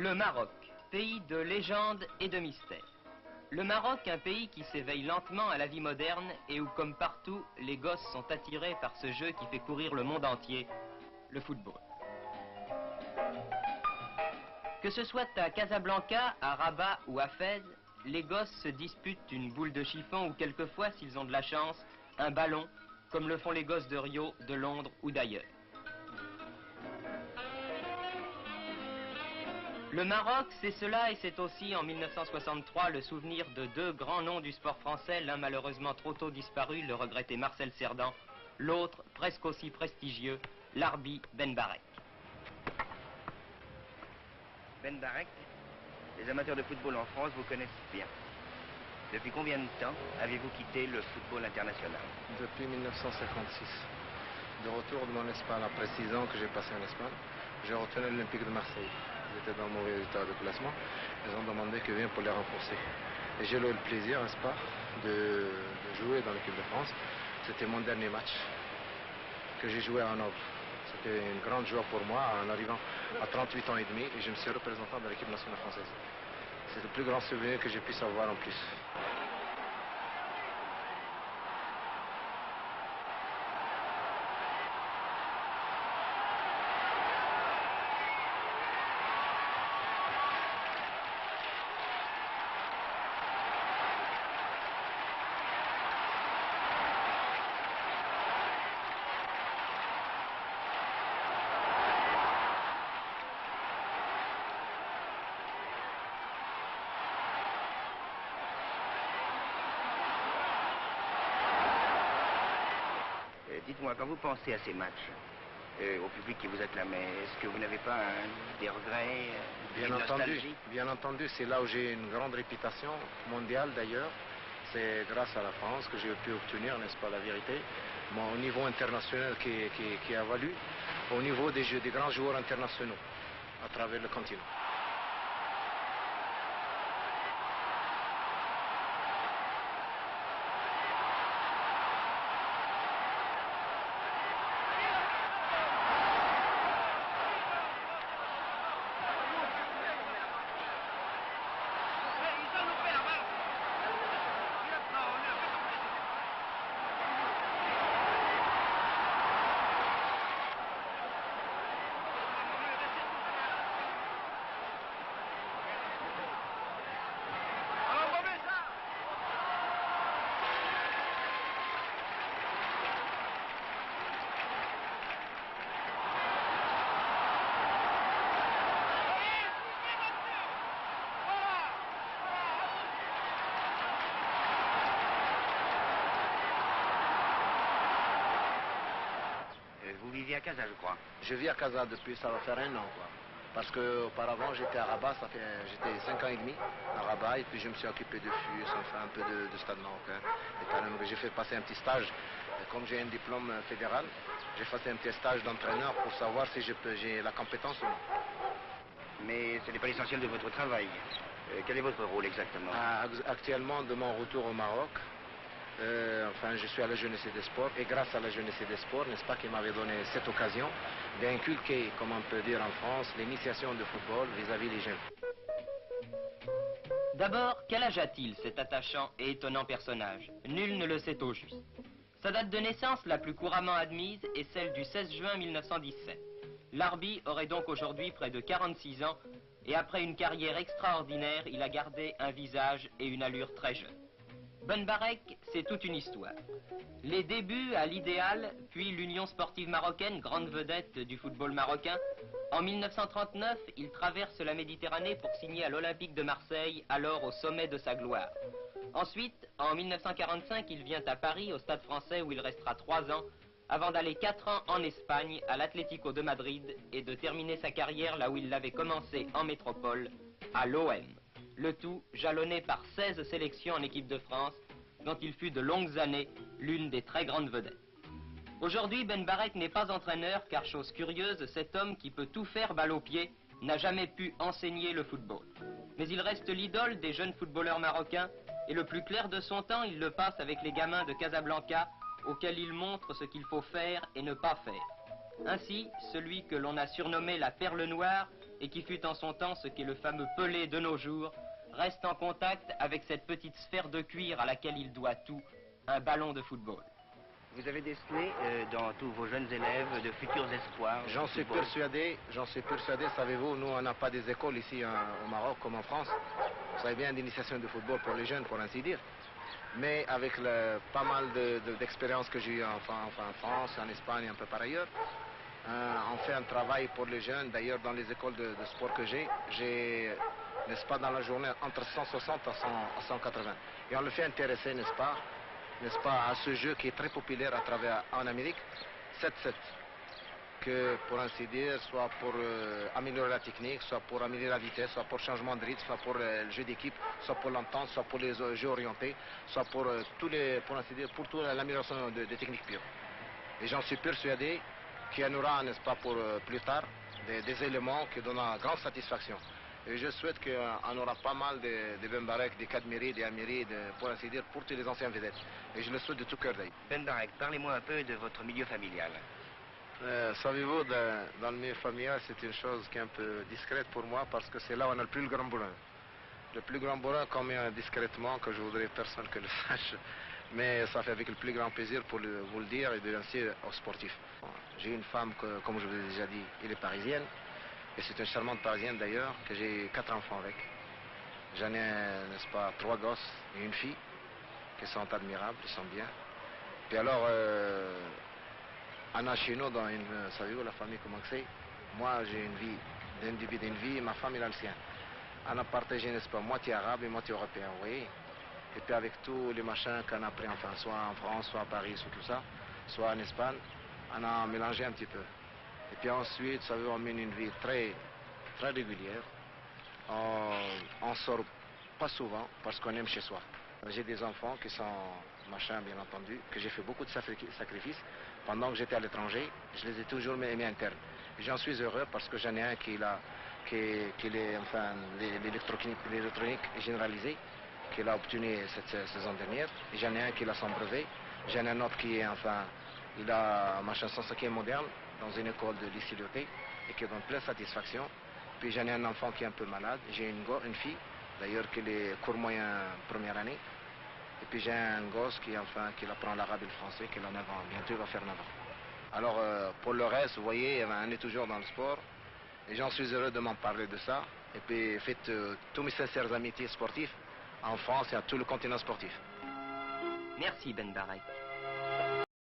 Le Maroc, pays de légendes et de mystères. Le Maroc, un pays qui s'éveille lentement à la vie moderne et où, comme partout, les gosses sont attirés par ce jeu qui fait courir le monde entier, le football. Que ce soit à Casablanca, à Rabat ou à Fès, les gosses se disputent une boule de chiffon ou quelquefois, s'ils ont de la chance, un ballon, comme le font les gosses de Rio, de Londres ou d'ailleurs. Le Maroc, c'est cela et c'est aussi en 1963 le souvenir de deux grands noms du sport français, l'un malheureusement trop tôt disparu, le regretté Marcel Cerdan, l'autre presque aussi prestigieux, l'Arbi Ben Barek. Ben Barek, les amateurs de football en France vous connaissent bien. Depuis combien de temps avez-vous quitté le football international? Depuis 1956. De retour de mon Espagne, après 6 ans que j'ai passé en Espagne, j'ai retenu l'Olympique de Marseille. Ils étaient dans mauvais état de classement. Ils ont demandé que je vienne pour les renforcer. Et j'ai eu le plaisir, n'est-ce pas, de jouer dans l'équipe de France. C'était mon dernier match que j'ai joué à Hanovre. C'était une grande joie pour moi en arrivant à 38 ans et demi et je me suis représentant de l'équipe nationale française. C'est le plus grand souvenir que je puisse avoir en plus. Dites-moi, quand vous pensez à ces matchs, au public qui vous acclamait, est-ce que vous n'avez pas des regrets, des nostalgies? Bien entendu, c'est là où j'ai une grande réputation mondiale d'ailleurs. C'est grâce à la France que j'ai pu obtenir, n'est-ce pas, la vérité, au niveau international qui a valu, au niveau des grands joueurs internationaux à travers le continent. Vous vivez à Casa, je crois. Je vis à Casa depuis, ça va faire 1 an, quoi. Parce qu'auparavant, j'étais à Rabat, j'étais 5 ans et demi à Rabat, et puis je me suis occupé de FUS, enfin un peu de stade marocain. J'ai fait passer un petit stage, et comme j'ai un diplôme fédéral, j'ai fait un petit stage d'entraîneur pour savoir si j'ai la compétence ou non. Mais ce n'est pas l'essentiel de votre travail. Quel est votre rôle exactement? Actuellement, de mon retour au Maroc, je suis à la Jeunesse et des Sports, et grâce à la Jeunesse et des Sports, n'est-ce pas, qui m'avait donné cette occasion d'inculquer, comme on peut dire en France, l'initiation de football vis-à-vis des jeunes. D'abord, quel âge a-t-il, cet attachant et étonnant personnage? Nul ne le sait au juste. Sa date de naissance la plus couramment admise est celle du 16 juin 1917. L'Arbi aurait donc aujourd'hui près de 46 ans, et après une carrière extraordinaire, il a gardé un visage et une allure très jeune. Ben Barek, c'est toute une histoire. Les débuts à l'Idéal, puis l'Union sportive marocaine, grande vedette du football marocain. En 1939, il traverse la Méditerranée pour signer à l'Olympique de Marseille, alors au sommet de sa gloire. Ensuite, en 1945, il vient à Paris, au Stade Français, où il restera 3 ans, avant d'aller 4 ans en Espagne, à l'Atlético de Madrid, et de terminer sa carrière là où il l'avait commencé en métropole, à l'OM. Le tout jalonné par 16 sélections en équipe de France, dont il fut de longues années l'une des très grandes vedettes. Aujourd'hui, Ben Barek n'est pas entraîneur, car chose curieuse, cet homme qui peut tout faire balle au pied n'a jamais pu enseigner le football. Mais il reste l'idole des jeunes footballeurs marocains, et le plus clair de son temps, il le passe avec les gamins de Casablanca, auxquels il montre ce qu'il faut faire et ne pas faire. Ainsi, celui que l'on a surnommé la perle noire et qui fut en son temps ce qu'est le fameux Pelé de nos jours, reste en contact avec cette petite sphère de cuir à laquelle il doit tout, un ballon de football. Vous avez décelé dans tous vos jeunes élèves de futurs espoirs. J'en suis persuadé, savez-vous, nous on n'a pas des écoles ici au Maroc comme en France. Vous savez bien, d'initiation de football pour les jeunes, pour ainsi dire. Mais avec pas mal d'expériences que j'ai eues en France, en Espagne et un peu par ailleurs, on fait un travail pour les jeunes. D'ailleurs, dans les écoles de sport que j'ai, n'est-ce pas, dans la journée, entre 160 à 180. Et on le fait intéresser, n'est-ce pas, à ce jeu qui est très populaire en Amérique, 7-7. Que, pour ainsi dire, soit pour améliorer la technique, soit pour améliorer la vitesse, soit pour changement de rythme, soit pour le jeu d'équipe, soit pour l'entente, soit pour les jeux orientés, soit pour pour toute l'amélioration des techniques pures. Et j'en suis persuadé qu'il y en aura, n'est-ce pas, pour plus tard, des éléments qui donnent grande satisfaction. Et je souhaite qu'on aura pas mal de Ben Barek, des Kadmiri, des Amiri, pour ainsi dire, pour tous les anciens vedettes. Et je le souhaite de tout cœur d'ailleurs. Ben Barek, parlez-moi un peu de votre milieu familial. Savez-vous, dans le milieu familial, c'est une chose qui est un peu discrète pour moi parce que c'est là où on a le plus grand boulot. Le plus grand boulot, comme discrètement, que je voudrais personne que le sache, mais ça fait avec le plus grand plaisir pour vous le dire et bien sûr aux sportifs. J'ai une femme, comme je vous ai déjà dit, elle est parisienne, et c'est une charmante parisienne d'ailleurs, que j'ai 4 enfants avec. J'en ai, n'est-ce pas, 3 gosses et une fille, qui sont admirables, ils sont bien. Puis alors, Anna, chez nous, savez-vous, la famille, comment c'est? Moi, j'ai une vie d'individu, une vie, et ma femme, elle a le sien. On a partagé, n'est-ce pas, moitié arabe et moitié européen, vous voyez. Et puis avec tous les machins qu'on a pris, enfin, soit en France, soit à Paris, soit tout ça, soit en Espagne, on a mélangé un petit peu. Et puis ensuite, vous savez, on mène une vie très, très régulière. On sort pas souvent parce qu'on aime chez soi. J'ai des enfants qui sont machins, bien entendu, que j'ai fait beaucoup de sacrifices. Pendant que j'étais à l'étranger, je les ai toujours aimés internes. J'en suis heureux parce que j'en ai un qui est enfin, l'électronique généralisée, qu'il a obtenu cette saison dernière. J'en ai un qui a son brevet. J'en ai un autre qui est, enfin, il a machin 105e moderne dans une école de lycée Lyoté et qui donne pleine satisfaction. Puis j'en ai un enfant qui est un peu malade. J'ai une fille, d'ailleurs, qui est cours moyen première année. Et puis j'ai un gosse qui apprend l'arabe et le français, qui a 9 ans. Bientôt il va faire 9 ans. Alors pour le reste, vous voyez, on est toujours dans le sport. Et j'en suis heureux de m'en parler de ça. Et puis faites tous mes sincères amitiés sportives en France et à tout le continent sportif. Merci Ben Barek.